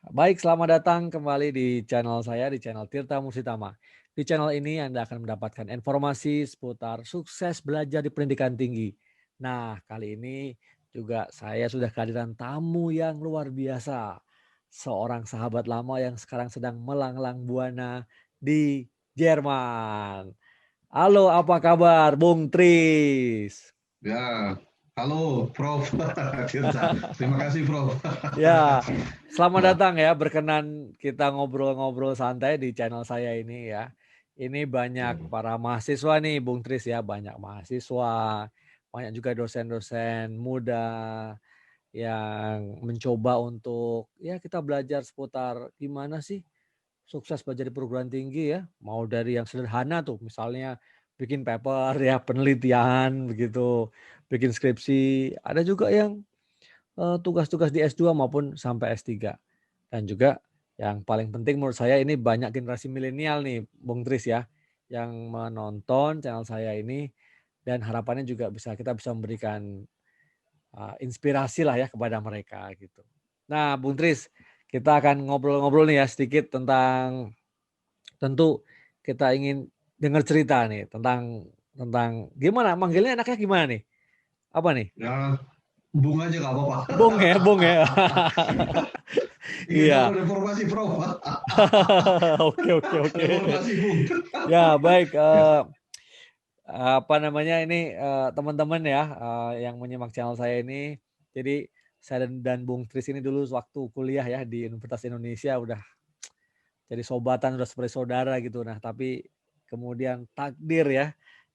Baik, selamat datang kembali di channel saya, di channel Tirta Musitama. Di channel ini Anda akan mendapatkan informasi seputar sukses belajar di pendidikan tinggi. Nah, kali ini juga saya sudah kehadiran tamu yang luar biasa. Seorang sahabat lama yang sekarang sedang melanglang buana di Jerman. Halo, apa kabar Bung Tris? Ya, halo Prof. Tirta. Terima kasih Prof. Ya, selamat Ya, datang ya. Berkenan kita ngobrol-ngobrol santai di channel saya ini ya. Ini banyak ya. para mahasiswa nih, Bung Tris ya. Banyak mahasiswa, banyak juga dosen-dosen muda yang mencoba untuk ya kita belajar seputar gimana sih sukses belajar di perguruan tinggi ya. Mau dari yang sederhana tuh, misalnya bikin paper ya, penelitian begitu, bikin skripsi. Ada juga yang tugas-tugas di S2 maupun sampai S3. Dan juga yang paling penting menurut saya ini banyak generasi milenial nih Bung Tris ya, yang menonton channel saya ini dan harapannya juga kita bisa memberikan, inspirasi lah ya kepada mereka gitu. Nah Bung Tris, kita akan ngobrol-ngobrol nih ya sedikit tentang tentu kita ingin dengar cerita nih tentang gimana manggilnya enaknya gimana nih? Apa nih? Ya, Bung aja nggak apa-apa. Bung ya, Bung ya. Ingin tahu Iya. reformasi Prof. Oke oke oke. Reformasi Bung. Ya baik, Ya, apa namanya ini, teman-teman ya, yang menyimak channel saya ini, jadi saya dan Bung Tris ini dulu waktu kuliah ya di Universitas Indonesia udah jadi sobatan, udah seperti saudara gitu. Nah tapi kemudian takdir ya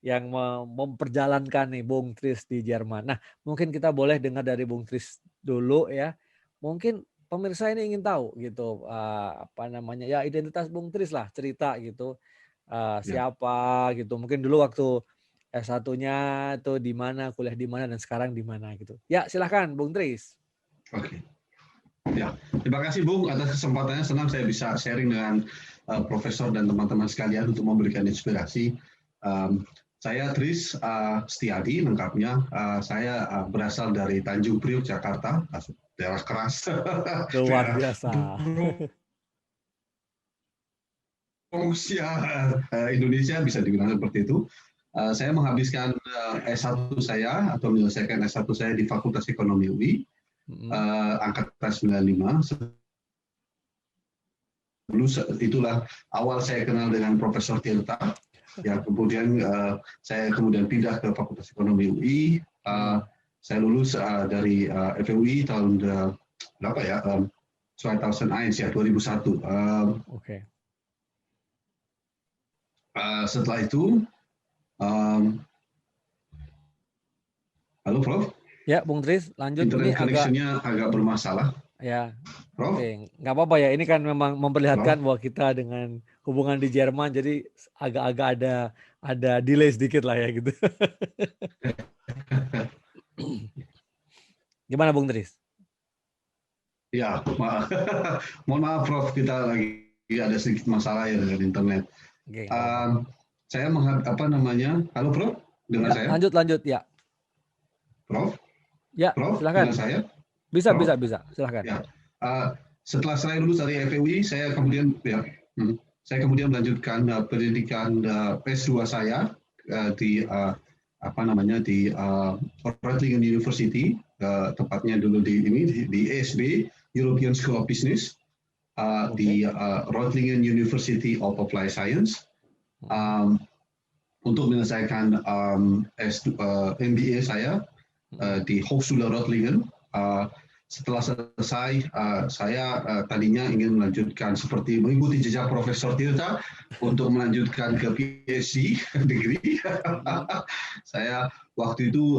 yang memperjalankan nih Bung Tris di Jerman. Nah mungkin kita boleh dengar dari Bung Tris dulu ya. Mungkin pemirsa ini ingin tahu gitu, apa namanya, ya identitas Bung Tris lah, cerita gitu, ya, siapa gitu, mungkin dulu waktu S1-nya itu di mana, kuliah di mana, dan sekarang di mana gitu. Ya silahkan Bung Tris. oke. Ya, terima kasih Bung atas kesempatannya. Senang saya bisa sharing dengan Profesor dan teman-teman sekalian untuk memberikan inspirasi. Um, saya Tris Setiadi, lengkapnya. Saya berasal dari Tanjung Priok, Jakarta, daerah keras, Luar daerah biasa. Rusia Indonesia bisa dibilang seperti itu. Saya menghabiskan S1 saya atau menyelesaikan S1 saya di Fakultas Ekonomi UI Mhm. angkatan 95. Dulu itulah awal saya kenal dengan Profesor Tirta. Ya, kemudian saya kemudian pindah ke Fakultas Ekonomi UI. Mhm. Saya lulus dari FUI tahun berapa ya? 2001 ya, 2001. Oke. Setelah itu um, halo Prof, Ya Bung Tris lanjut, ini internet agak connection-nya agak bermasalah. ya, Prof, oke, nggak apa-apa ya, ini kan memang Prof. memperlihatkan bahwa kita dengan hubungan di Jerman, jadi agak-agak ada delay sedikit lah ya gitu. Gimana Bung Tris? Ya, mohon maaf Prof, kita lagi ada sedikit masalah ya dengan internet. Oke, nggak apa-apa. Um, saya apa namanya? Halo Prof, dengar Ya, saya? lanjut lanjut ya. Prof, Ya, Prof, dengar silakan. saya? Bisa Prof, bisa bisa, silakan. ya. Setelah saya lulus dari FUI, saya kemudian melanjutkan pendidikan S2 saya di apa namanya di Reutlingen University, tepatnya dulu di ESB, European School of Business, Oke. di Reutlingen University of Applied Science, Mhm, um, untuk menyelesaikan MBA saya mhm. di Hochschule Reutlingen. Setelah selesai, saya tadinya ingin melanjutkan seperti mengikuti jejak Profesor Tirta untuk melanjutkan ke PhD degree. Mhm. Saya waktu itu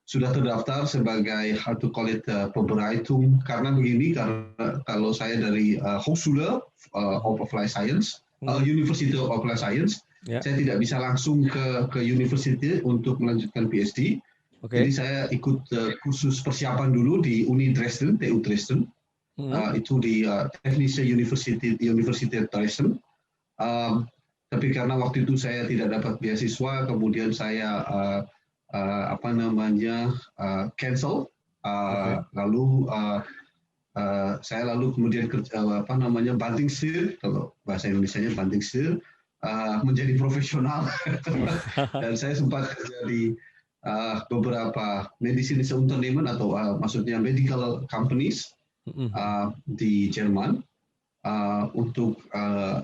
sudah terdaftar sebagai how to call it Vorbereitung, karena begini, karena kalau saya dari Hochschule of Mhm. Applied Science, Mhm. University of Applied Science, Ya, saya tidak bisa langsung ke university untuk melanjutkan PhD. Jadi oke. saya ikut kursus persiapan dulu di Uni Dresden, TU Dresden, Mhm. itu di Technische University Dresden. Um, tapi karena waktu itu saya tidak dapat beasiswa, kemudian saya apa namanya cancel. Oke. Lalu saya lalu kemudian banting setir, kalau bahasa Indonesianya banting setir, menjadi profesional. Dan saya sempat kerja di beberapa medicine Unternehmen atau maksudnya medical companies di Jerman untuk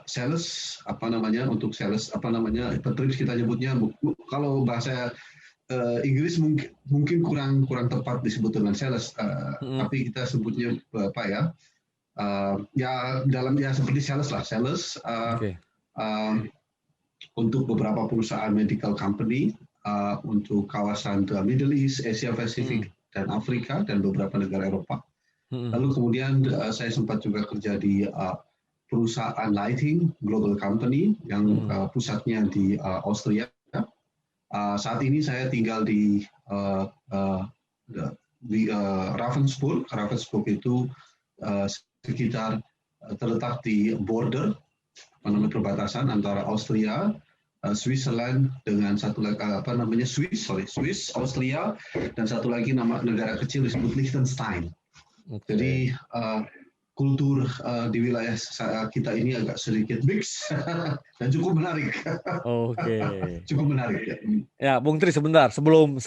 sales Patrick kita nyebutnya, kalau bahasa Inggris mungkin kurang tepat disebut dengan sales, tapi kita sebutnya apa ya? Seperti sales lah, untuk beberapa perusahaan medical company untuk kawasan Middle East, Asia Pasifik dan Afrika dan beberapa negara Eropa. Lalu kemudian saya sempat juga kerja di perusahaan lighting global company yang pusatnya di Austria. Saat ini saya tinggal di Ravensburg. Ravensburg itu sekitar terletak di border, perbatasan antara Austria, Switzerland dengan satu lagi Swiss, Austria, dan satu lagi negara kecil disebut Liechtenstein. Jadi kultur di wilayah kita ini agak sedikit mix dan cukup menarik. Cukup menarik ya. Ya, Bung Tri, sebentar sebelum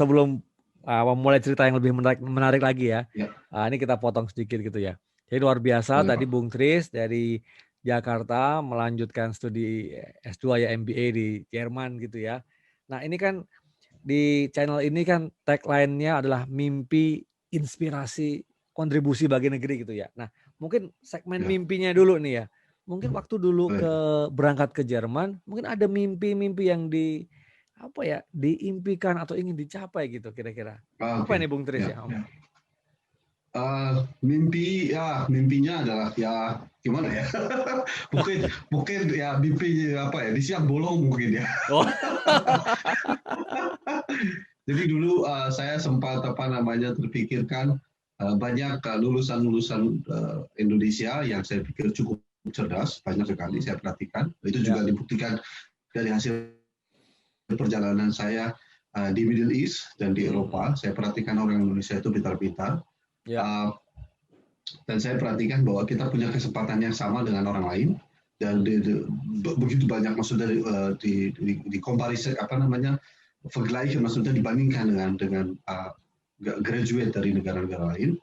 mulai cerita yang lebih menarik lagi ya. Ini kita potong sedikit gitu ya. Jadi luar biasa tadi Bung Tris dari Jakarta melanjutkan studi S2 ya, MBA di Jerman gitu ya. Nah, ini kan di channel ini kan tagline-nya adalah mimpi, inspirasi, kontribusi bagi negeri gitu ya. Nah, mungkin segmen mimpinya dulu nih ya. Mungkin waktu dulu berangkat ke Jerman, mungkin ada mimpi-mimpi yang diimpikan atau ingin dicapai gitu kira-kira. Apa ini Bung Tris ya? Mimpinya adalah ya gimana ya? mungkin ya mimpi di siang bolong mungkin ya. Jadi dulu saya sempat terpikirkan banyak lulusan Indonesia yang saya pikir cukup cerdas, banyak sekali saya perhatikan. Itu juga dibuktikan dari hasil perjalanan saya di Middle East dan di Eropa. Saya perhatikan orang Indonesia itu pintar-pintar. Dan saya perhatikan bahwa kita punya kesempatan yang sama dengan orang lain, dan begitu banyak maksudnya di comparison vergleichen, maksudnya dibandingkan dengan graduate dari negara-negara lain.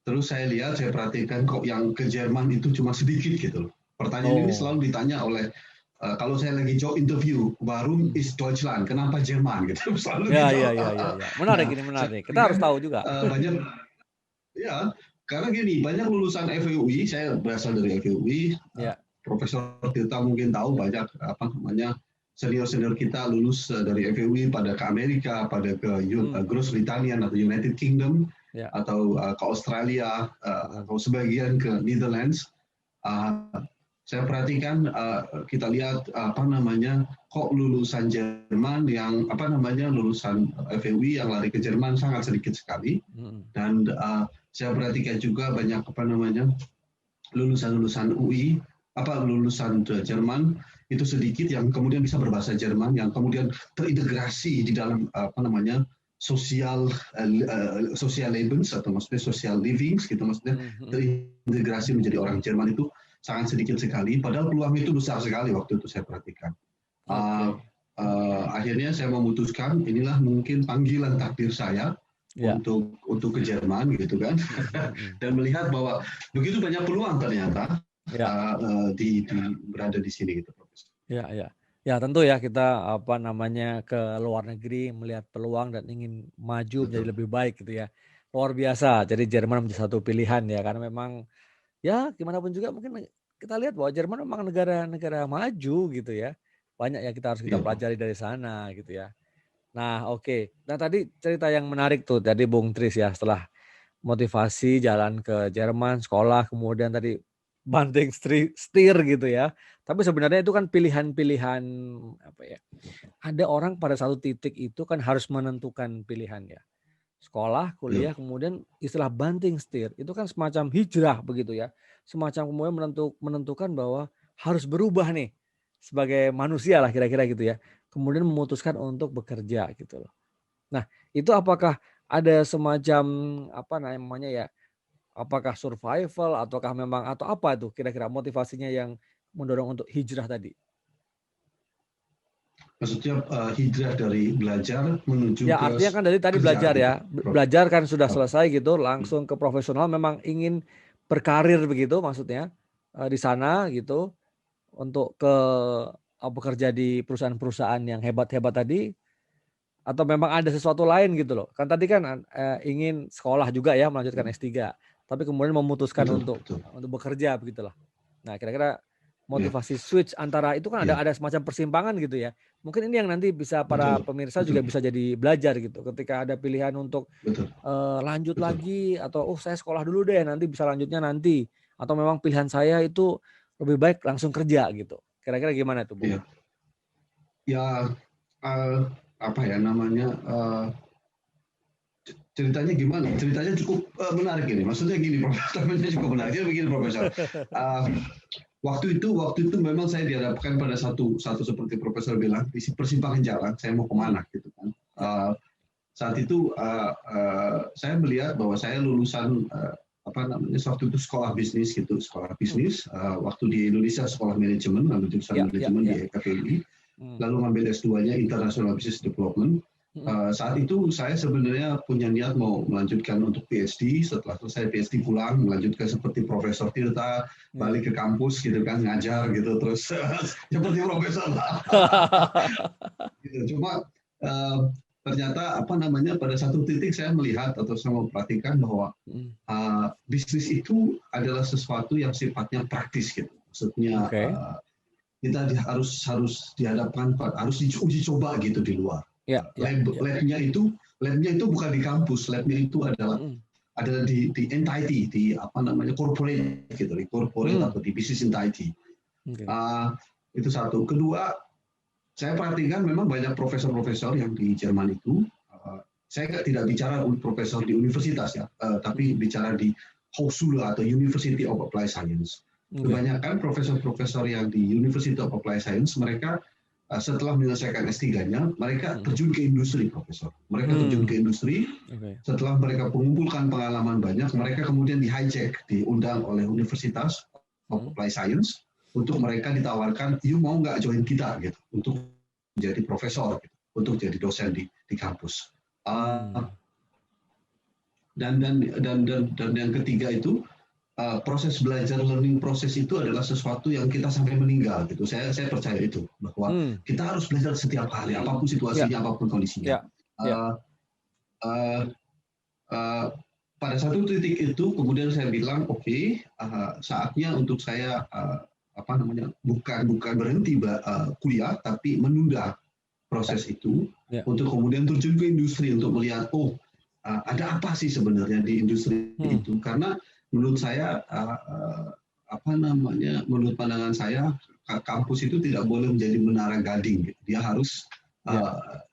Terus saya perhatikan kok yang ke Jerman itu cuma sedikit gitu loh. Pertanyaan ini selalu ditanya oleh kalau saya lagi job interview, warum ist Deutschland? Kenapa Jerman? Gitu. Selalu Menarik ini menarik. Kita harus tahu juga. Banyak, karena gini, banyak lulusan FEUI, saya berasal dari FEUI. Profesor Tirta mungkin tahu banyak senior kita lulus dari FEUI pada ke Amerika, pada ke Groot-Britannien atau United Kingdom, atau ke Australia, atau sebagian ke Netherlands. Saya perhatikan, kita lihat kok lulusan Jerman yang lulusan FEUI yang lari ke Jerman sangat sedikit sekali. Dan saya perhatikan juga banyak lulusan UI, lulusan Jerman itu sedikit yang kemudian bisa berbahasa Jerman, yang kemudian terintegrasi di dalam social livings atau maksudnya social livings gitu, maksudnya terintegrasi menjadi orang Jerman itu sangat sedikit sekali, padahal peluang itu besar sekali waktu itu saya perhatikan. Akhirnya saya memutuskan inilah mungkin panggilan takdir saya untuk ke Jerman gitu kan, dan melihat bahwa begitu banyak peluang ternyata berada di sini gitu, Profesor. Ya tentu ya kita ke luar negeri melihat peluang dan ingin maju menjadi lebih baik gitu ya. Luar biasa. Jadi Jerman menjadi satu pilihan ya, karena memang ya gimana pun juga mungkin kita lihat bahwa Jerman memang negara maju gitu ya. Banyak yang kita harus pelajari dari sana gitu ya. Nah Nah tadi cerita yang menarik tuh tadi Bung Tris ya, setelah motivasi jalan ke Jerman, sekolah, kemudian tadi banting setir gitu ya. Tapi sebenarnya itu kan pilihan-pilihan Ada orang pada satu titik itu kan harus menentukan pilihannya. Sekolah, kuliah, kemudian istilah banting setir itu kan semacam hijrah begitu ya. Semacam kemudian menentukan bahwa harus berubah nih sebagai manusia lah kira-kira gitu ya. Kemudian memutuskan untuk bekerja gitu loh. Nah, itu apakah ada semacam Apakah survival ataukah memang atau apa tuh kira-kira motivasinya yang mendorong untuk hijrah tadi? Maksudnya hijrah dari belajar menuju Ya ke artinya kan dari tadi kerja belajar gitu, ya, Prof. belajar kan sudah Oh, selesai gitu, langsung ke profesional memang ingin berkarir begitu maksudnya di sana gitu untuk bekerja di perusahaan-perusahaan yang hebat-hebat tadi atau memang ada sesuatu lain gitu loh. Kan tadi kan ingin sekolah juga ya melanjutkan S3, tapi kemudian memutuskan betul, untuk betul. bekerja begitulah. Nah, kira-kira Ya, motivasi switch antara itu kan ya, ada semacam persimpangan gitu ya. Mungkin ini yang nanti bisa para betul, pemirsa juga betul, bisa jadi belajar gitu. Ketika ada pilihan untuk betul, lanjut betul. lagi atau saya sekolah dulu deh nanti bisa lanjutnya nanti atau memang pilihan saya itu lebih baik langsung kerja gitu. Kira-kira gimana tuh, Bung? Ya, ya eh, apa ya namanya ceritanya gimana? Ceritanya cukup menarik ini. Maksudnya gini, Profesor. Ceritanya cukup menarik. Jadi begini, Profesor. Uh, waktu itu memang saya dihadapkan pada satu seperti Profesor bilang di persimpangan jalan. Saya mau kemana gitu kan? Ya. Saat itu saya melihat bahwa saya lulusan apa namanya waktu itu sekolah bisnis gitu, sekolah bisnis. Waktu di Indonesia sekolah manajemen, ngambil jurusan manajemen di EKPUI. Lalu ngambil S2-nya International Business Development. Saat itu saya sebenarnya punya niat mau melanjutkan untuk PhD. Setelah selesai PhD pulang, melanjutkan seperti Profesor Tirta, balik ke kampus gitu kan, ngajar gitu terus seperti Profesor lah. Gitu. Cuma ternyata apa namanya pada satu titik saya melihat atau saya memperhatikan bahwa bisnis itu adalah sesuatu yang sifatnya praktis gitu. Maksudnya kita harus dihadapkan harus diuji coba gitu di luar. Labnya itu bukan di kampus, labnya itu adalah di entity, di apa namanya corporate gitu, di corporate atau di business entity. Itu satu. Kedua, saya perhatikan memang banyak profesor-profesor yang di Jerman itu. Saya tidak bicara profesor di universitas ya, tapi bicara di Hochschule atau University of Applied Science. Kebanyakan profesor-profesor yang di University of Applied Science mereka setelah menyelesaikan S3-nya, mereka terjun ke industri, Profesor. Mereka terjun ke industri, setelah mereka mengumpulkan pengalaman banyak, mereka kemudian di-hijack, diundang oleh Universitas of Applied Science, untuk mereka ditawarkan, you mau nggak join kita, gitu, untuk menjadi profesor, gitu, untuk jadi dosen di kampus. Dan yang ketiga itu, proses belajar learning proses itu adalah sesuatu yang kita sampai meninggal gitu. Saya percaya itu bahwa kita harus belajar setiap hari apapun situasinya, apapun kondisinya. Pada satu titik itu kemudian saya bilang oke, saatnya untuk saya bukan berhenti kuliah tapi menunda proses itu untuk kemudian terjun ke industri untuk melihat ada apa sih sebenarnya di industri itu, karena menurut saya menurut pandangan saya kampus itu tidak boleh menjadi menara gading gitu. Dia harus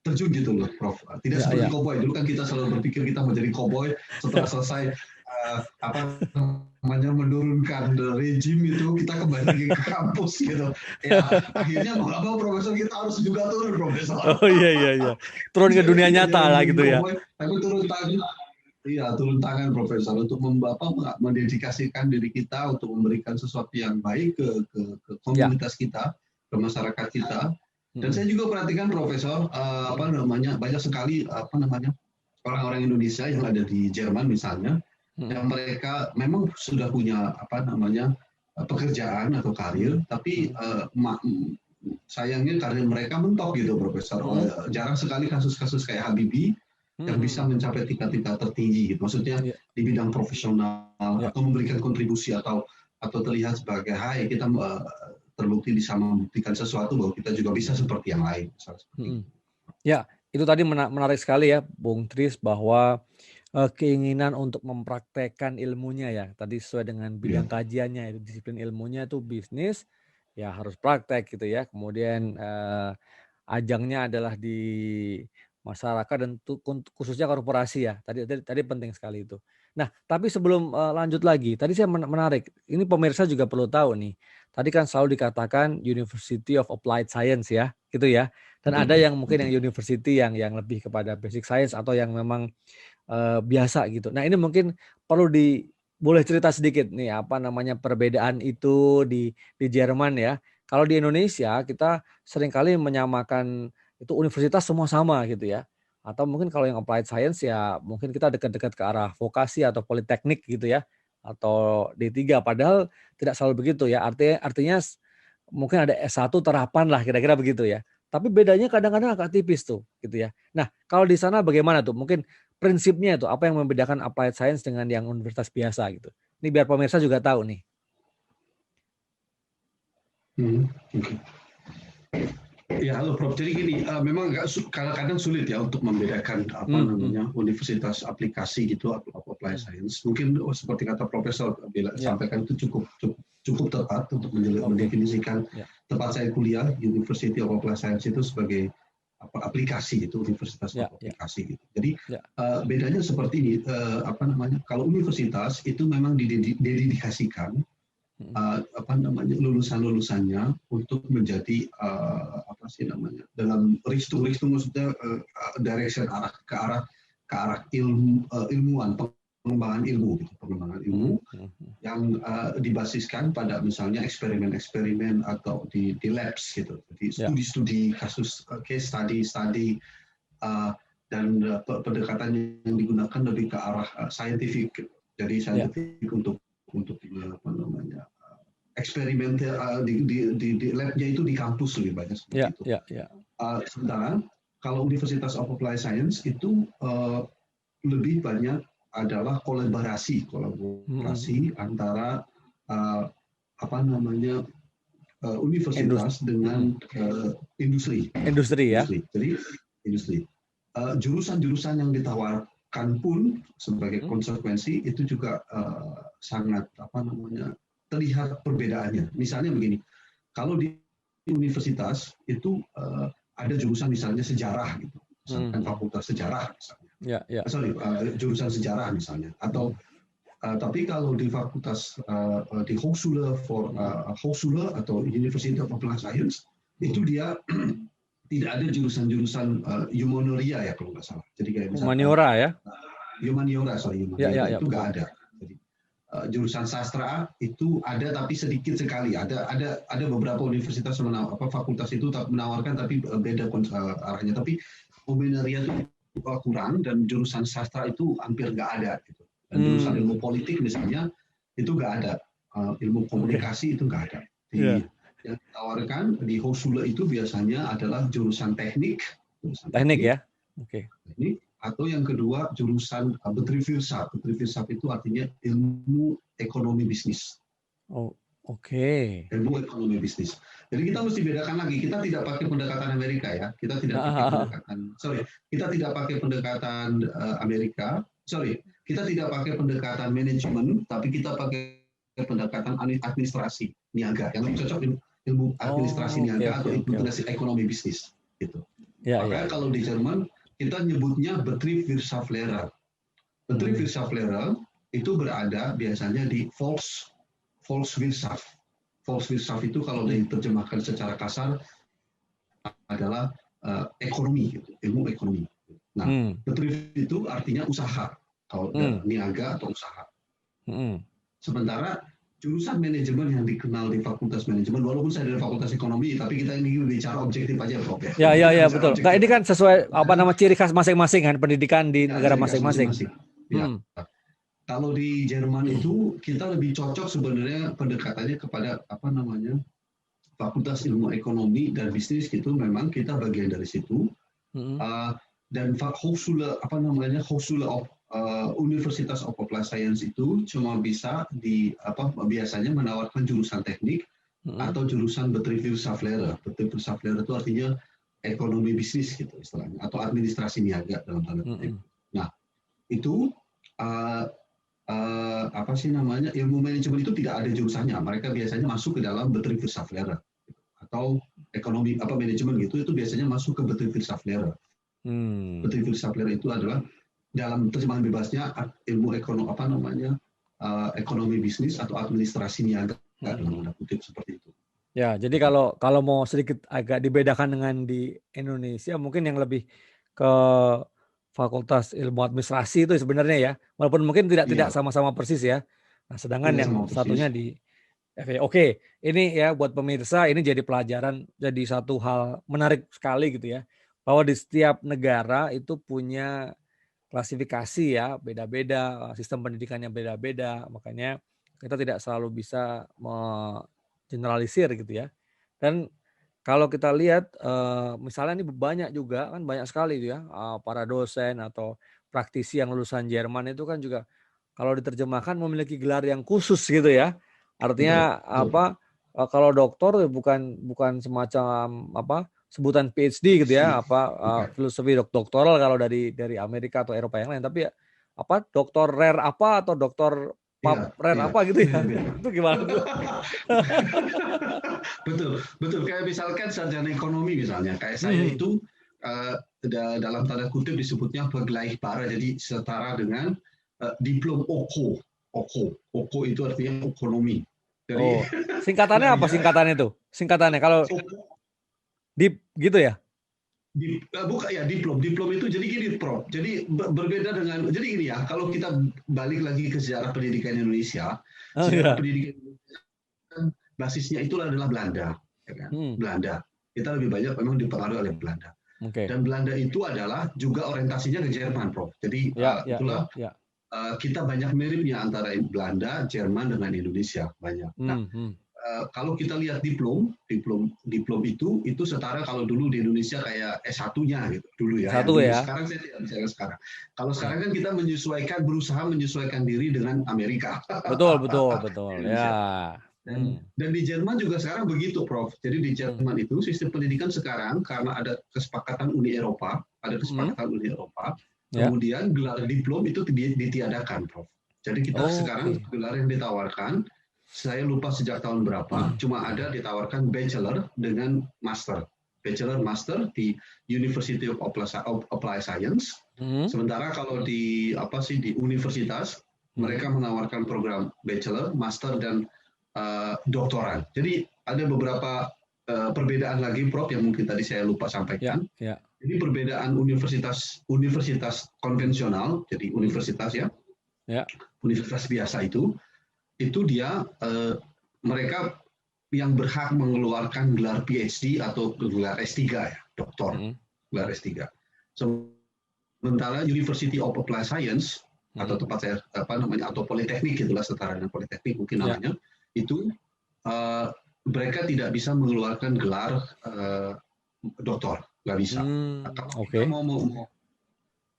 terjun gitu loh, Prof. Tidak seperti koboi. Dulu kan kita selalu berpikir kita menjadi koboi setelah selesai menurunkan rejim itu kita kembali lagi ke kampus gitu. Ya akhirnya mau nggak mau Profesor kita harus juga turun, Profesor. Oh iya. Turun ke dunia nyata lah gitu ya. Tapi turun tangan Profesor untuk mendedikasikan diri kita untuk memberikan sesuatu yang baik ke komunitas kita, ke masyarakat kita. Dan saya juga perhatikan Profesor banyak sekali orang-orang Indonesia yang ada di Jerman misalnya, yang mereka memang sudah punya pekerjaan atau karir, tapi sayangnya karir mereka mentok gitu, Profesor. Jarang sekali kasus-kasus kayak Habibie yang bisa mencapai tingkat-tingkat tertinggi gitu. Maksudnya di bidang profesional atau memberikan kontribusi atau terlihat sebagai kita terbukti bisa membuktikan sesuatu bahwa kita juga bisa seperti yang lain. Ya, itu tadi menarik sekali ya, Bung Tris, bahwa keinginan untuk mempraktekkan ilmunya ya, tadi sesuai dengan bidang kajiannya, itu disiplin ilmunya itu bisnis, ya harus praktek gitu ya. Kemudian ajangnya adalah di masyarakat dan khususnya korporasi ya. Tadi penting sekali itu. Nah, tapi sebelum lanjut lagi, tadi saya menarik. Ini pemirsa juga perlu tahu nih. Tadi kan selalu dikatakan University of Applied Science ya, gitu ya. Dan ada yang mungkin yang university yang lebih kepada basic science atau yang memang biasa gitu. Nah, ini mungkin perlu boleh cerita sedikit nih apa namanya perbedaan itu di Jerman ya. Kalau di Indonesia kita seringkali menyamakan itu universitas semua sama gitu ya. Atau mungkin kalau yang applied science ya mungkin kita dekat-dekat ke arah vokasi atau politeknik gitu ya. Atau D3 padahal tidak selalu begitu ya. Artinya mungkin ada S1 terapan lah kira-kira begitu ya. Tapi bedanya kadang-kadang agak tipis tuh gitu ya. Nah, kalau di sana bagaimana tuh? Mungkin prinsipnya itu apa yang membedakan applied science dengan yang universitas biasa gitu. Ini biar pemirsa juga tahu nih. Oke. Ya, halo Prof. Jadi gini, memang kadang-kadang sulit ya untuk membedakan universitas aplikasi gitu atau applied science. Mungkin seperti kata Profesor sampaikan itu cukup tepat untuk mendefinisikan tempat saya kuliah University of Applied Science itu sebagai aplikasi itu universitas aplikasi gitu. Jadi bedanya seperti ini, kalau universitas itu memang didedikasikan lulusan-lulusannya untuk menjadi dalam ristung maksudnya direction ke arah ilmuwan, pengembangan ilmu yang dibasiskan pada misalnya eksperimen atau di labs gitu. Jadi studi-studi kasus, case study dan pendekatan yang digunakan lebih ke arah scientific. Jadi scientific untuk eksperimen di labnya itu di kampus lebih banyak seperti itu. Sementara kalau Universitas of Applied Science itu lebih banyak adalah kolaborasi antara universitas dengan industri. Jadi industri. Jurusan-jurusan yang ditawarkan pun sebagai konsekuensi itu juga sangat terlihat perbedaannya. Misalnya begini, kalau di universitas itu ada jurusan misalnya sejarah gitu, misalkan fakultas sejarah misalnya, jurusan sejarah misalnya, atau tapi kalau di fakultas di Hochschule atau University of Applied Science itu dia tidak ada jurusan-jurusan humaniora ya kalau nggak salah. Jadi kayak misalkan humaniora ya? Humaniora itu nggak ada. Jurusan sastra itu ada tapi sedikit sekali. Ada beberapa universitas fakultas itu menawarkan tapi beda arahnya. Tapi humaniora itu kurang dan jurusan sastra itu hampir nggak ada. Gitu. Dan jurusan ilmu politik misalnya itu nggak ada. Ilmu komunikasi itu nggak ada. Yang ditawarkan di Hochschule itu biasanya adalah jurusan teknik. Teknik ya? Oke. Teknik. Atau yang kedua jurusan Betriebswirtschaft. Betriebswirtschaft itu artinya ilmu ekonomi bisnis. Oh, oke. Ilmu ekonomi bisnis. Jadi kita mesti bedakan lagi. Kita tidak pakai pendekatan Amerika ya. Kita tidak pakai pendekatan Amerika. Kita tidak pakai pendekatan manajemen, tapi kita pakai pendekatan administrasi niaga. Yang lebih cocok ilmu administrasi niaga atau ilmu ekonomi bisnis. Gitu. Maka kalau di Jerman kita nyebutnya Betriebswirtschaftslehre. Betriebswirtschaftslehre itu berada biasanya di Volkswirtschaft. Volkswirtschaft itu kalau diterjemahkan secara kasar adalah ekonomi, gitu, ilmu ekonomi. Nah, Betrieb itu artinya usaha, kalau niaga atau usaha. Sementara jurusan manajemen yang dikenal di Fakultas Manajemen, walaupun saya dari Fakultas Ekonomi, tapi kita ini bicara objektif aja, Prof. Ya, betul. Nah, ini kan sesuai ciri khas masing-masing kan pendidikan di negara masing-masing. Ya. Kalau di Jerman itu kita lebih cocok sebenarnya pendekatannya kepada Fakultas Ilmu Ekonomi dan Bisnis gitu. Memang kita bagian dari situ. Dan Hochschule of Universitas of Applied Science itu cuma bisa biasanya menawarkan jurusan teknik atau jurusan Betriebswirtschaftslehre. Betriebswirtschaftslehre itu artinya ekonomi bisnis gitu istilahnya, atau administrasi niaga dalam tanda kutip. Nah, itu ilmu manajemen itu tidak ada jurusannya. Mereka biasanya masuk ke dalam Betriebswirtschaftslehre atau ekonomi manajemen gitu, itu biasanya masuk ke Betriebswirtschaftslehre. Betriebswirtschaftslehre itu adalah dalam terjemahan bebasnya ilmu ekonomi bisnis atau administrasi niaga dalam tanda kutip seperti itu. Ya, jadi kalau mau sedikit agak dibedakan dengan di Indonesia, mungkin yang lebih ke Fakultas Ilmu Administrasi itu sebenarnya ya, walaupun mungkin tidak sama-sama persis ya. Nah, sedangkan Iya yang sama persis. satunya di FA. Oke, ini ya buat pemirsa ini jadi pelajaran, jadi satu hal menarik sekali gitu ya. Bahwa di setiap negara itu punya klasifikasi ya, beda-beda, sistem pendidikannya beda-beda. Makanya kita tidak selalu bisa generalisir gitu ya. Dan kalau kita lihat misalnya ini banyak juga kan banyak sekali ya para dosen atau praktisi yang lulusan Jerman itu kan juga kalau diterjemahkan memiliki gelar yang khusus gitu ya. Betul, Artinya betul. apa kalau doktor bukan semacam apa sebutan PhD gitu ya, apa Bukan. filosofi doktoral kalau dari Amerika atau Eropa yang lain, tapi ya, apa doktor rare apa atau doktor Iya, pub rare iya. apa gitu ya. Beda-beda. Itu gimana tuh? Betul, betul. Kayak misalkan sarjana ekonomi misalnya, kayak saya Hmm. itu eh, dalam tanda kutip disebutnya vergleichbare, jadi setara dengan diplom OKO. OKO itu artinya ekonomi. Jadi Oh, singkatannya apa belajar singkatannya itu? Singkatannya kalau OKO dip gitu ya? bukan ya diplom itu jadi gini Prof. Jadi berbeda dengan jadi gini ya, kalau kita balik lagi ke sejarah pendidikan Indonesia, Oh sejarah iya. pendidikan basisnya itu adalah Belanda, ya kan? Hmm. Belanda. Kita lebih banyak memang dipengaruhi oleh Belanda. Oke. Dan Belanda itu adalah juga orientasinya ke Jerman, Prof. Jadi Ya, ya, ya, itulah ya. kita banyak miripnya antara Belanda, Jerman dengan Indonesia banyak. Nah, Hmm, hmm. kalau kita lihat diplom itu setara kalau dulu di Indonesia kayak S1-nya gitu dulu ya, yang Satu dulu. ya. Sekarang saya tidak bicara sekarang. Kalau sekarang Ya. kan kita berusaha menyesuaikan diri dengan Amerika, Betul, betul, betul. Ya. Indonesia. Hmm. Dan di Jerman juga sekarang begitu, Prof. Jadi di Hmm. Jerman itu sistem pendidikan sekarang karena ada kesepakatan Uni Eropa, Hmm. Ya. kemudian gelar diplom itu ditiadakan, Prof. Jadi kita sekarang Oke. gelar yang ditawarkan, saya lupa sejak tahun berapa, cuma ada ditawarkan bachelor dengan master. Bachelor master di University of Applied Science. Hmm. Sementara kalau di universitas mereka menawarkan program bachelor, master dan doktoral. Jadi ada beberapa perbedaan lagi, Prof, yang mungkin tadi saya lupa Ya, sampaikan. ya. Jadi perbedaan universitas konvensional, jadi Hmm. universitas ya, Ya. universitas biasa itu dia mereka yang berhak mengeluarkan gelar PhD atau gelar S3 ya, doktor, Hmm. gelar S3. Sementara University of Applied Science atau tempat saya atau politeknik itulah setara dengan politeknik mungkin Ya. namanya, itu mereka tidak bisa mengeluarkan gelar doktor, nggak bisa. Hmm. Kalau kita Oke. mau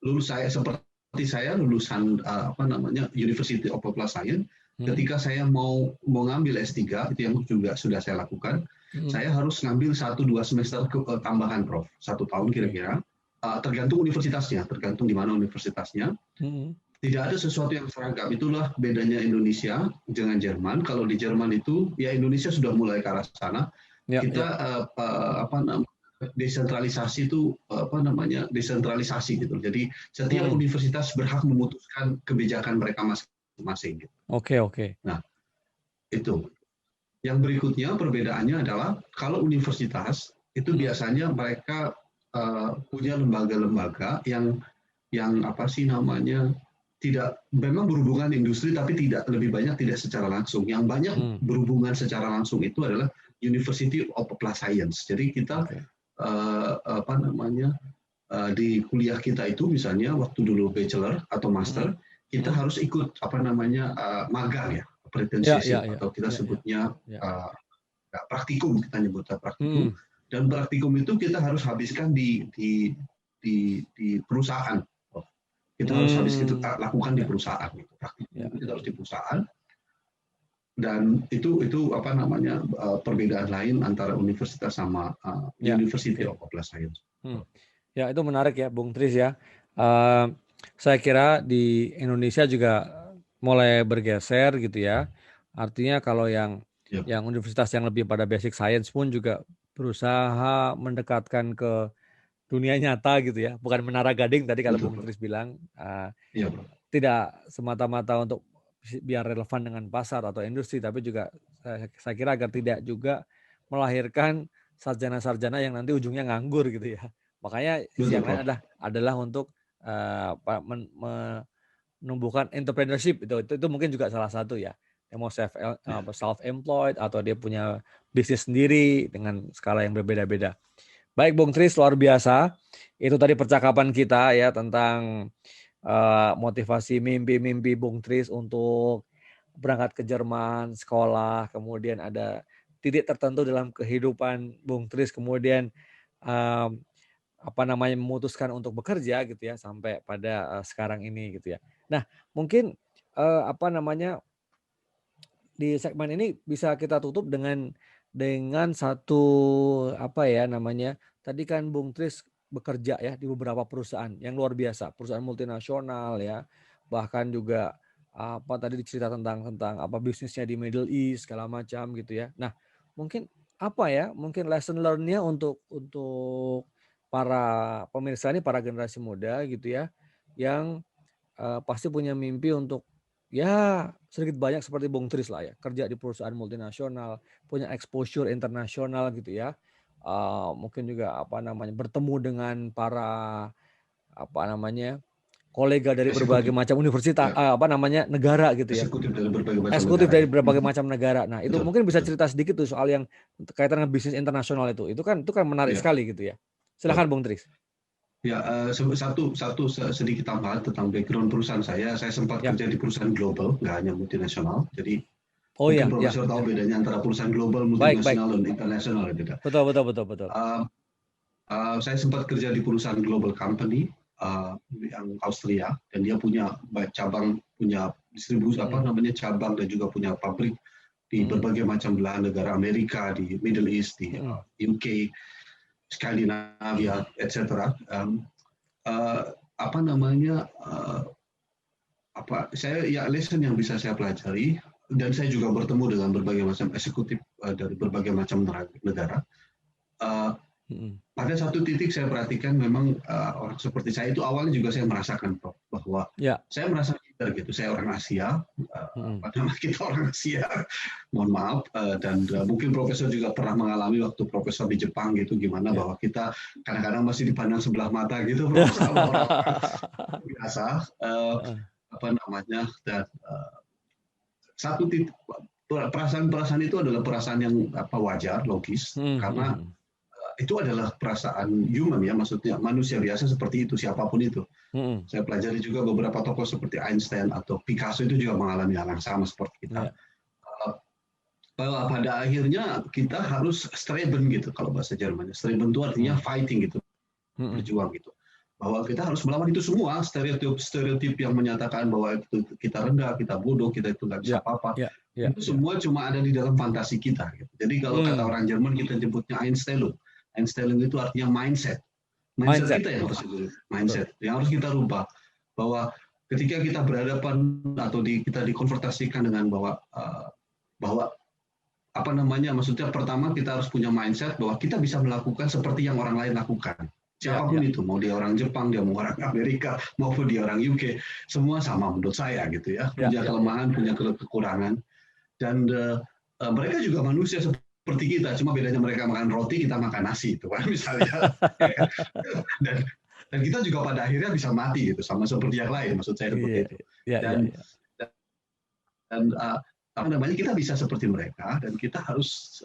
lulus seperti saya lulusan University of Applied Science, ketika saya mau ngambil S3 itu yang juga sudah saya lakukan, saya harus ngambil 1-2 semester tambahan, Prof. 1 tahun kira-kira. Tergantung universitasnya, tergantung di mana universitasnya. Tidak ada sesuatu yang seragam. Itulah bedanya Indonesia dengan Jerman. Kalau di Jerman itu, ya Indonesia sudah mulai ke arah sana. Ya, Kita ya. desentralisasi itu desentralisasi gitu. Jadi setiap universitas berhak memutuskan kebijakan mereka masing-masing. Gitu. Oke. Nah, itu. Yang berikutnya perbedaannya adalah kalau universitas itu biasanya mereka punya lembaga-lembaga yang tidak memang berhubungan industri tapi tidak secara langsung. Yang banyak berhubungan secara langsung itu adalah University of Applied Science. Jadi kita di kuliah kita itu misalnya waktu dulu bachelor atau master kita harus ikut magang ya, apprenticeship atau kita sebutnya praktikum, kita nyebutnya praktikum. Dan praktikum itu kita harus habiskan di perusahaan. Kita harus lakukan di perusahaan. Praktikum kita harus di perusahaan. Dan itu perbedaan lain antara universitas sama University of Applied Science. Ya, itu menarik ya, Bung Tris ya. Saya kira di Indonesia juga mulai bergeser gitu ya. Artinya kalau yang universitas yang lebih pada basic science pun juga berusaha mendekatkan ke dunia nyata gitu ya. Bukan menara gading tadi kalau Bung Tris bilang. Tidak semata-mata untuk biar relevan dengan pasar atau industri, tapi juga saya kira agar tidak juga melahirkan sarjana-sarjana yang nanti ujungnya nganggur gitu ya. Makanya yang lain adalah untuk menumbuhkan entrepreneurship itu mungkin juga salah satu ya. Yang mau self-employed atau dia punya bisnis sendiri dengan skala yang berbeda-beda. Baik Bung Tris, luar biasa. Itu tadi percakapan kita ya tentang motivasi mimpi-mimpi Bung Tris untuk berangkat ke Jerman, sekolah, kemudian ada titik tertentu dalam kehidupan Bung Tris, kemudian memutuskan untuk bekerja gitu ya sampai pada sekarang ini gitu ya. Nah, mungkin di segmen ini bisa kita tutup dengan satu tadi kan Bung Tris bekerja ya di beberapa perusahaan yang luar biasa, perusahaan multinasional ya, bahkan juga tadi cerita tentang bisnisnya di Middle East segala macam gitu ya. Nah, mungkin mungkin lesson learn-nya untuk para pemirsa ini, para generasi muda gitu ya, yang pasti punya mimpi untuk ya sedikit banyak seperti Bung Tris lah ya, kerja di perusahaan multinasional, punya exposure internasional gitu ya. Mungkin juga bertemu dengan para kolega dari berbagai macam universitas, negara gitu ya. Eksekutif dari berbagai macam negara. Nah, itu mungkin bisa cerita sedikit tuh soal yang kaitan dengan bisnis internasional itu. Itu kan menarik sekali gitu ya. Silakan Bung Tris. Ya, satu sedikit tambahan tentang background perusahaan saya. Saya sempat kerja di perusahaan global, nggak hanya multinasional. Jadi mungkin Profesor tahu bedanya antara perusahaan global, multinasional, dan internasional. Betul. Saya sempat kerja di perusahaan global company yang Austria, dan dia punya cabang, punya distribusi cabang, dan juga punya pabrik di berbagai macam belahan negara, Amerika, di Middle East, di UK, Skandinavia, etc. Lesson yang bisa saya pelajari, dan saya juga bertemu dengan berbagai macam eksekutif dari berbagai macam negara. Pada satu titik saya perhatikan memang orang seperti saya itu awalnya juga saya merasakan bahwa saya merasa gitu, saya orang Asia, kita orang Asia, mohon maaf, dan mungkin Profesor juga pernah mengalami waktu Profesor di Jepang gitu, gimana bahwa kita kadang-kadang masih dipandang sebelah mata gitu, biasa, dan satu titik perasaan itu adalah perasaan yang wajar, logis, karena itu adalah perasaan human ya, maksudnya manusia biasa seperti itu, siapapun itu. Saya pelajari juga beberapa tokoh seperti Einstein atau Picasso itu juga mengalami hal yang sama seperti kita. Bahwa pada akhirnya kita harus streben gitu, kalau bahasa Jermannya. Streben itu artinya fighting gitu, berjuang gitu. Bahwa kita harus melawan itu semua, stereotip yang menyatakan bahwa itu kita rendah, kita bodoh, kita itu nggak bisa apa-apa. Itu semua cuma ada di dalam fantasi kita. Gitu. Jadi kalau kata orang Jerman kita sebutnya Einstellung. Einstellung itu artinya mindset kita yang harus yang harus kita rubah, bahwa ketika kita berhadapan atau kita dikonfrontasikan dengan bahwa maksudnya pertama kita harus punya mindset bahwa kita bisa melakukan seperti yang orang lain lakukan, siapapun itu, mau dia orang Jepang, dia mau orang Amerika, maupun dia orang UK, semua sama menurut saya gitu ya, punya kelemahan, punya kekurangan, dan mereka juga manusia seperti kita, cuma bedanya mereka makan roti, kita makan nasi, itu kan misalnya. dan kita juga pada akhirnya bisa mati gitu, sama seperti yang lain, maksud saya seperti itu. Dan kita bisa seperti mereka, dan kita harus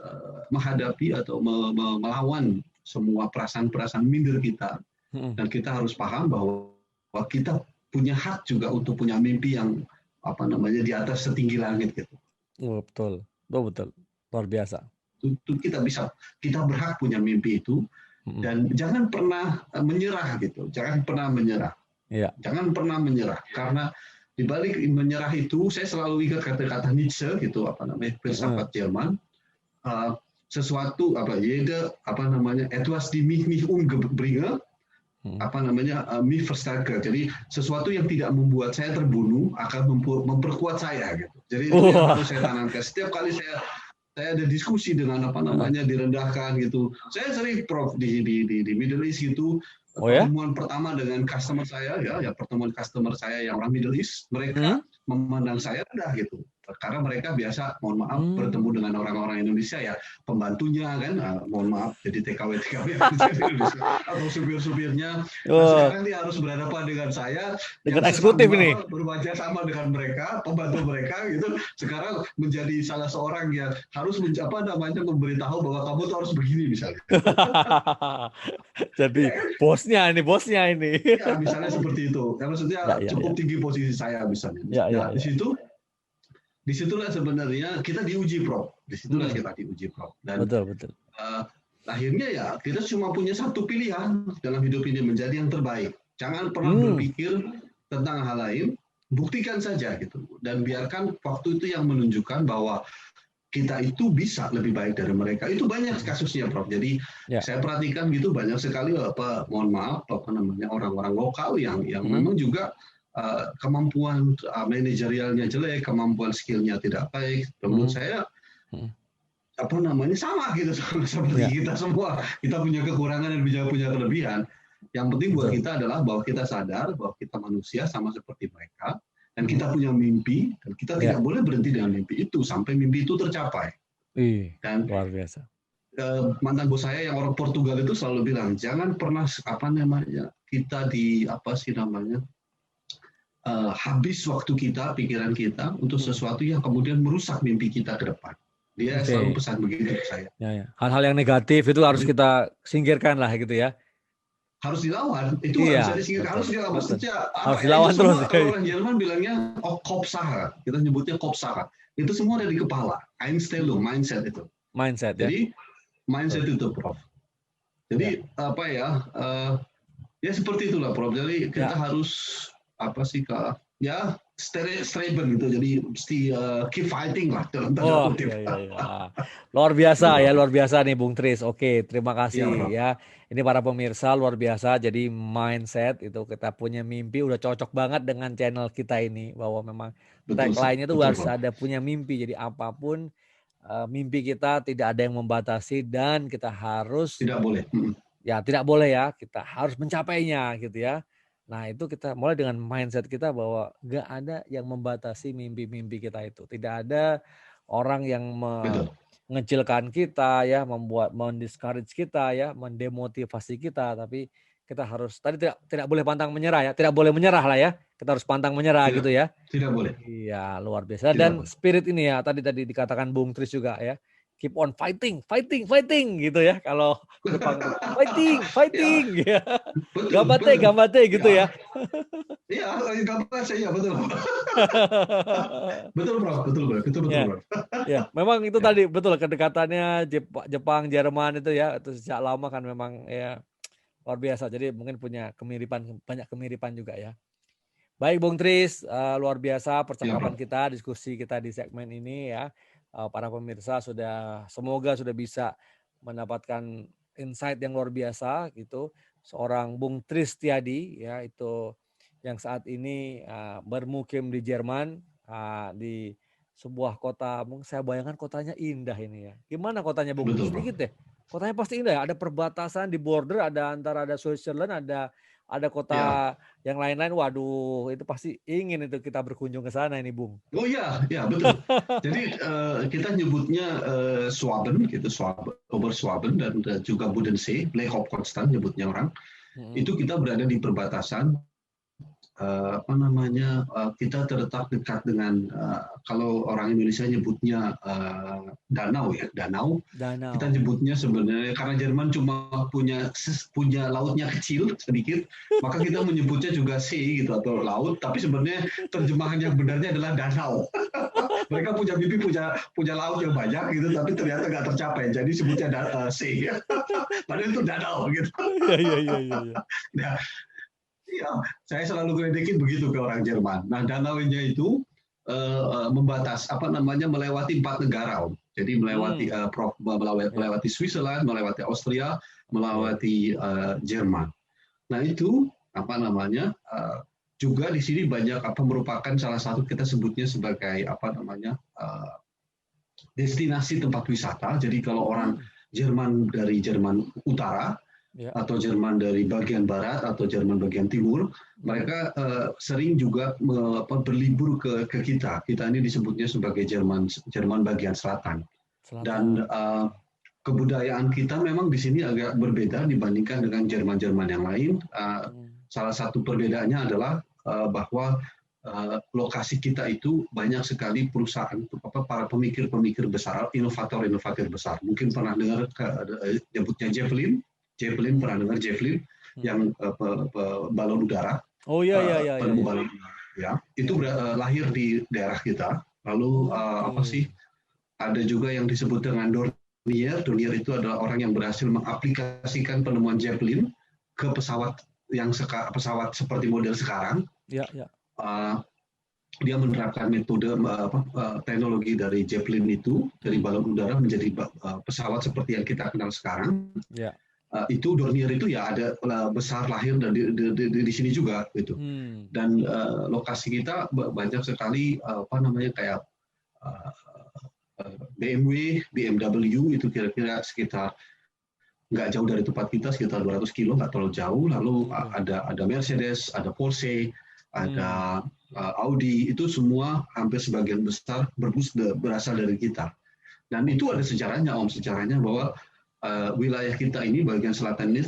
menghadapi atau melawan semua perasaan-perasaan minder kita, dan kita harus paham bahwa kita punya hak juga untuk punya mimpi yang di atas setinggi langit gitu. Betul, luar biasa. Kita berhak punya mimpi itu, dan jangan pernah menyerah gitu, jangan pernah menyerah, karena di balik menyerah itu saya selalu ingat kata-kata Nietzsche gitu, filsafat Jerman, sesuatu etwas die mich umbringe, mich verstärken. Jadi sesuatu yang tidak membuat saya terbunuh akan memperkuat saya gitu. Jadi itu yang harus saya tanamkan. Setiap kali saya ada diskusi dengan direndahkan gitu. Saya sering di Middle East gitu, pertemuan pertama dengan customer saya, pertemuan customer saya yang orang Middle East, mereka memandang saya rendah gitu. karena mereka biasa, mohon maaf, bertemu dengan orang-orang Indonesia ya, pembantunya kan, mohon maaf, jadi TKW atau supir-supirnya. Nah sekarang dia harus berhadapan dengan saya dengan yang eksekutif ini. Berwajah sama dengan mereka, pembantu mereka gitu. Sekarang menjadi salah seorang yang harus memberitahu bahwa kamu tuh harus begini misalnya. Jadi bosnya ini. Ya, misalnya seperti itu. Ya, maksudnya cukup tinggi posisi saya misalnya. Disitulah sebenarnya kita diuji, Prof. Disitulah kita diuji, Prof. Dan betul. Akhirnya ya kita cuma punya satu pilihan dalam hidup ini, menjadi yang terbaik. Jangan pernah berpikir tentang hal lain, buktikan saja gitu. Dan biarkan waktu itu yang menunjukkan bahwa kita itu bisa lebih baik dari mereka. Itu banyak kasusnya, Prof. Jadi saya perhatikan gitu, banyak sekali mohon maaf orang-orang lokal yang memang juga kemampuan manajerialnya jelek, kemampuan skillnya tidak baik. Menurut saya sama gitu seperti kita semua. Kita punya kekurangan dan punya kelebihan. Yang penting buat kita adalah bahwa kita sadar bahwa kita manusia sama seperti mereka, dan kita punya mimpi, dan kita tidak boleh berhenti dengan mimpi itu sampai mimpi itu tercapai. Dan luar biasa. Mantan bos saya yang orang Portugal itu selalu bilang, jangan pernah kita habis waktu kita, pikiran kita untuk sesuatu yang kemudian merusak mimpi kita ke depan. Dia selalu pesan begitu ke saya. Hal-hal yang negatif itu harus kita singkirkan lah gitu ya. Harus dilawan, itu harus disingkirkan, harus dilawan. Harus dilawan terus. Kalau orang Jerman bilangnya Kopfsache, kita nyebutnya Kopfsache. Itu semua ada di kepala. Einstellung, mindset itu. Jadi mindset itu, Prof. Jadi ya seperti itulah, Prof. Jadi kita harus streben gitu, jadi mesti keep fighting lah dalam tanda kutip. Luar biasa nih Bung Tris. Oke, terima kasih ya. Ini para pemirsa luar biasa. Jadi mindset itu, kita punya mimpi, udah cocok banget dengan channel kita ini, bahwa memang tagline-nya itu harus ada punya mimpi. Jadi apapun mimpi kita, tidak ada yang membatasi, dan kita harus tidak boleh kita harus mencapainya gitu ya. Nah itu kita mulai dengan mindset kita bahwa gak ada yang membatasi mimpi-mimpi kita itu. Tidak ada orang yang mengecilkan kita ya, mendiscourage kita ya, mendemotivasi kita. Tapi kita harus, tadi tidak boleh pantang menyerah ya. Tidak boleh menyerah lah ya. Kita harus pantang menyerah gitu ya. Tidak boleh. Iya, luar biasa. Dan spirit ini ya, tadi dikatakan Bung Tris juga ya. Keep on fighting gitu ya. Kalau Jepang fighting ya. Gambate gitu ya. Iya, gambate ya, betul. Betul, Bro. Ya, memang itu tadi betul kedekatannya Jepang, Jerman itu ya, itu sejak lama kan memang ya luar biasa. Jadi mungkin punya banyak kemiripan juga ya. Baik Bung Tris, luar biasa percakapan kita, diskusi kita di segmen ini ya. Para pemirsa semoga sudah bisa mendapatkan insight yang luar biasa gitu. Seorang Bung Tris Tiadi ya, itu yang saat ini bermukim di Jerman, di sebuah kota, saya bayangkan kotanya indah ini ya. Gimana kotanya Bung? Sedikit deh. Kotanya pasti indah ya. Ada perbatasan di border, ada Switzerland, ada kota yang lain-lain. Waduh, itu pasti ingin itu kita berkunjung ke sana ini, Bung. Oh iya, betul. Jadi kita nyebutnya Schwaben gitu, Oberschwaben, dan juga Bodensee, Lake of Constance nyebutnya orang. Itu kita berada di perbatasan. Kita terletak dekat dengan kalau orang Indonesia nyebutnya danau. Kita nyebutnya sebenarnya karena Jerman cuma punya lautnya kecil sedikit, maka kita menyebutnya juga sea gitu atau laut, tapi sebenarnya terjemahan yang benarnya adalah danau. Mereka punya mimpi punya laut yang banyak gitu, tapi ternyata nggak tercapai, jadi sebutnya sea. Padahal itu danau gitu. Iya. Ya, saya selalu ngeledekin begitu ke orang Jerman. Nah, danaunya itu melewati 4 negara, Jadi melewati melewati Switzerland, melewati Austria, melewati Jerman. Nah, itu juga di sini banyak merupakan salah satu kita sebutnya sebagai destinasi tempat wisata. Jadi kalau orang Jerman dari Jerman Utara atau Jerman dari bagian barat atau Jerman bagian timur, mereka sering juga berlibur ke kita. Kita ini disebutnya sebagai Jerman bagian selatan. Dan kebudayaan kita memang di sini agak berbeda dibandingkan dengan Jerman-Jerman yang lain. Salah satu perbedaannya adalah bahwa lokasi kita itu banyak sekali perusahaan, para pemikir-pemikir besar, inovator-inovator besar. Mungkin pernah dengar nyebutnya Javelin. Pernah dengar Javelin yang balon udara. Oh iya. Penemu balon udara. Ya, itu lahir di daerah kita. Lalu ada juga yang disebut dengan Dornier. Dornier itu adalah orang yang berhasil mengaplikasikan penemuan Javelin ke pesawat seperti model sekarang. Ya. Dia menerapkan metode teknologi dari Javelin itu, dari balon udara menjadi pesawat seperti yang kita kenal sekarang. Ya. Itu Dornier itu ya ada besar lahir dan di sini juga gitu. Dan lokasi kita banyak sekali kayak BMW itu kira-kira sekitar nggak jauh dari tempat kita, sekitar 200 kilo, nggak terlalu jauh. Lalu ada Mercedes, ada Porsche, ada Audi, itu semua hampir sebagian besar berasal dari kita. Dan itu ada sejarahnya sejarahnya bahwa wilayah kita ini bagian selatan ini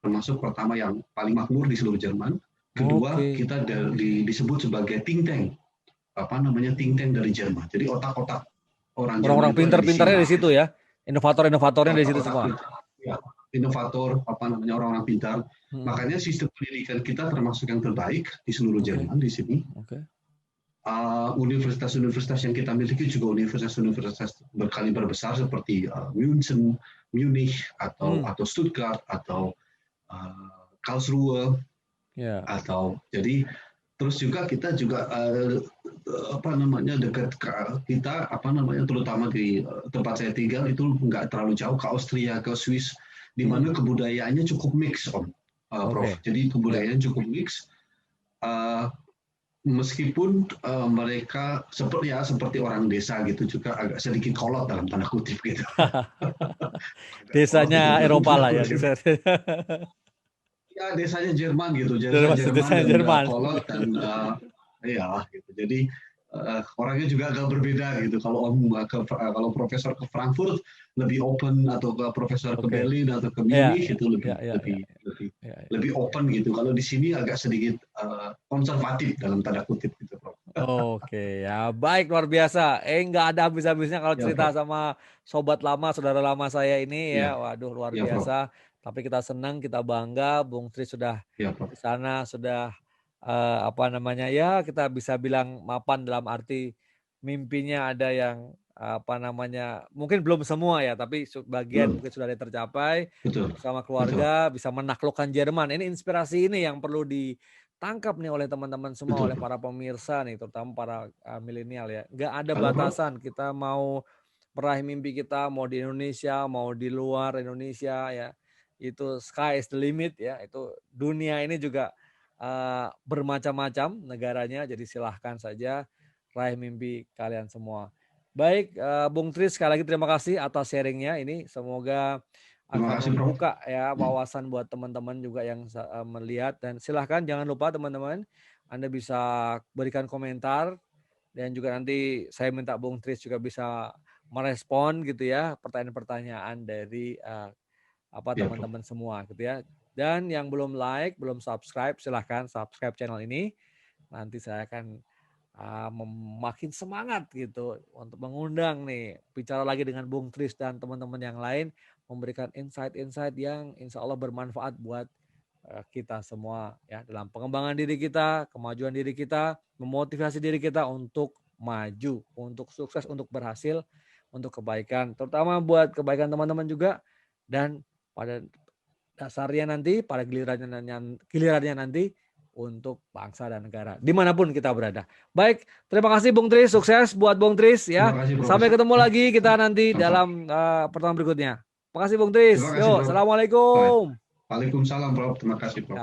termasuk pertama yang paling makmur di seluruh Jerman. Kedua, kita disebut sebagai think tank. Think tank dari Jerman. Jadi otak-otak orang pintar-pintarnya di situ ya. Inovator-inovatornya di situ semua. Ya, inovator, orang-orang pintar. Makanya sistem pendidikan kita termasuk yang terbaik di seluruh Jerman di sini. Universitas-universitas yang kita miliki juga universitas-universitas berkaliber besar seperti Munich atau Stuttgart atau Karlsruhe jadi terus juga kita juga dekat kita terutama di tempat saya tinggal itu nggak terlalu jauh ke Austria, ke Swiss, di mana kebudayaannya cukup mix Prof. Jadi kebudayaannya cukup mix. Meskipun mereka seperti orang desa gitu juga agak sedikit kolot dalam tanda kutip gitu. Desanya Eropa lah ya. Ya desanya Jerman gitu, desanya Jerman kolot dan gitu. Jadi orangnya juga agak berbeda gitu. Kalau profesor ke Frankfurt lebih open, atau ke profesor ke Berlin atau ke Munich itu lebih open gitu. Kalau di sini agak sedikit konservatif dalam tanda kutip gitu, Prof. Ya baik, luar biasa. Nggak ada habis-habisnya kalau cerita sama sobat lama, saudara lama saya ini ya. Waduh, luar biasa. Prof. Tapi kita senang, kita bangga. Bung Tris sudah di sana, sudah kita bisa bilang mapan dalam arti mimpinya ada yang mungkin belum semua ya, tapi sebagian mungkin sudah tercapai. Bersama keluarga bisa menaklukkan Jerman. Ini inspirasi ini yang perlu ditangkap nih oleh teman-teman semua, oleh para pemirsa nih, terutama para milenial ya. Nggak ada batasan, kita mau meraih mimpi kita, mau di Indonesia, mau di luar Indonesia ya, itu sky is the limit ya. Itu dunia ini juga bermacam-macam negaranya, jadi silahkan saja raih mimpi kalian semua. Baik, Bung Tris, sekali lagi terima kasih atas sharingnya ini. Semoga akan membuka ya wawasan buat teman-teman juga yang melihat. Dan silahkan jangan lupa teman-teman, Anda bisa berikan komentar, dan juga nanti saya minta Bung Tris juga bisa merespon gitu ya pertanyaan-pertanyaan dari teman-teman semua gitu ya. Dan yang belum like, belum subscribe, silahkan subscribe channel ini. Nanti saya akan makin semangat gitu untuk mengundang nih, bicara lagi dengan Bung Tris dan teman-teman yang lain, memberikan insight-insight yang insya Allah bermanfaat buat kita semua ya, dalam pengembangan diri kita, kemajuan diri kita, memotivasi diri kita untuk maju, untuk sukses, untuk berhasil, untuk kebaikan, terutama buat kebaikan teman-teman juga, dan pada dasarnya nanti, pada gilirannya nanti untuk bangsa dan negara dimanapun kita berada. Baik, terima kasih Bung Tris, sukses buat Bung Tris ya. Sampai ketemu lagi kita nanti dalam pertemuan berikutnya. Terima kasih Bung Tris. Yuk, assalamualaikum. Waalaikumsalam, Prof. Terima kasih, Prof.